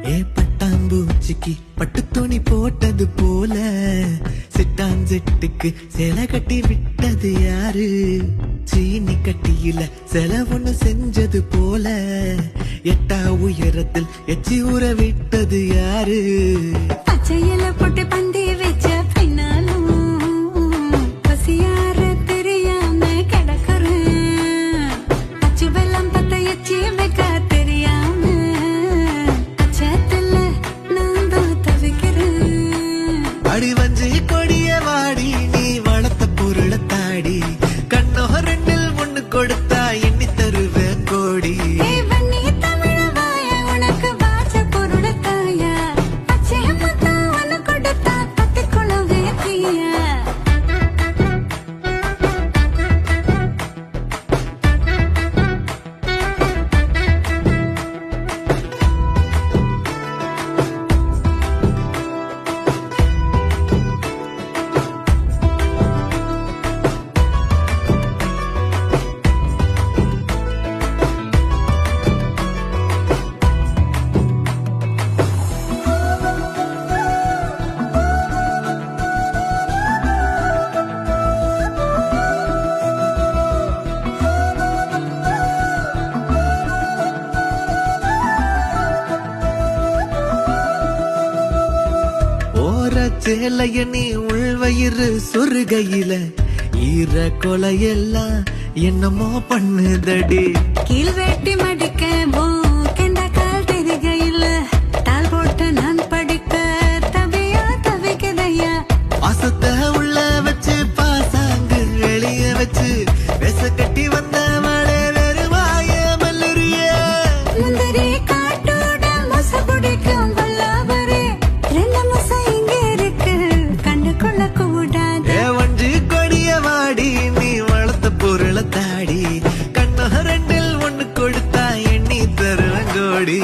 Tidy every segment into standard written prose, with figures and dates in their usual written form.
ஏ பட்டாம்பூச்சிக்கு பட்டு துணி போட்டது போல சிட்டாஞ்செட்டுக்கு சேலை கட்டி விட்டது யாரு? சீனி கட்டியில செல ஒண்ணு செஞ்சது போல எட்டா உயரத்தில் எச்சி ஊற விட்டது யாரு? பச்சையில போட்டு பந்தி வச்ச பின்னாலும் பசியார தெரியாம கிடக்குறேன். அச்சு வெள்ளம் பத்த எச்சி வைக்க தெரியாம அச்சத்துல நான் தான் தவிக்கிறேன். அடி வஞ்சி கொடிய வாடி நீ வளர்த்த பொருளை தாடி கண்ணோ ரெண்டில் ஒண்ணு கொடுத்தா எண்ணி தருவேன் கோடி. வன்னி தமிழ வாய உனக்கு வாச்ச பொருள தாயா அச்சயமத்தா உன கொடுத்தா பத்திக்குளவே தீயா. சேலைய நீ உள்வயிறு சொருகையில ஈர கொலையெல்லாம் என்னமோ பண்ணுதடி. கீழ் வெட்டி மடிக்க கெண்ட கால் தெரிகையில தால் போட்டு நான் படிக்க தவியா தவிக்கதையா. பாசத்தை உள்ள வச்சு பாசாங்கு வெளிய வச்சு வெச கட்டி வந்த மழை வெறுவாய மல்லுரிய முந்திரி காட்டோட மொச பிடிக்கும் வல்லாவரே ரெண்டு மொச இங்க இருக்கு கண்டு கொள்ள கூடாது. வஞ்சி கொடிய வாடி நீ வளர்த்த பொருளை தாடி கண்ணோ ரெண்டில் ஒண்ணு கொடுத்தா எண்ணி தருவேன் கோடி.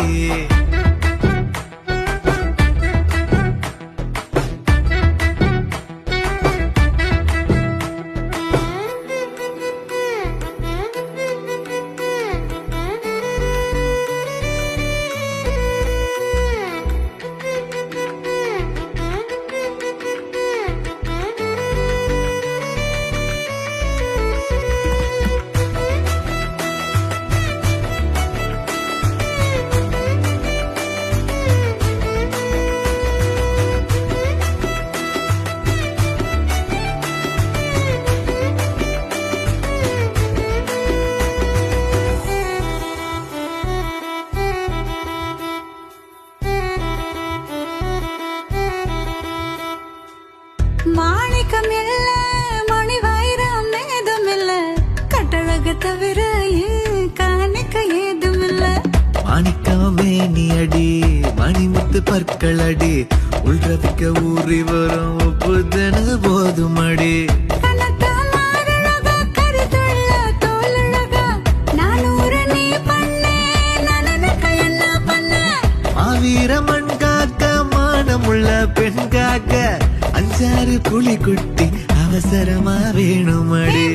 மாணிக்கம் இல்ல மணி வைரம் ஏதும் இல்ல கட்டழக தவிர காணிக்க ஏதும் இல்ல. மாணிக்கமே நீ அடி மணிமுத்து பற்கள் அடி உள்ரவிக்க ஊறி வரும் புதன போதும் அடி. கனத்த மாரழகா கருத்துள்ள தோலழகா நானூறு நீ பண்ணே நனனக்க என்ன பண்ண. மாவீரமண் காக்க மானமுள்ள பெண் காக்க அஞ்சாறு புலி குட்டி அவசரமா வேணும் அடி.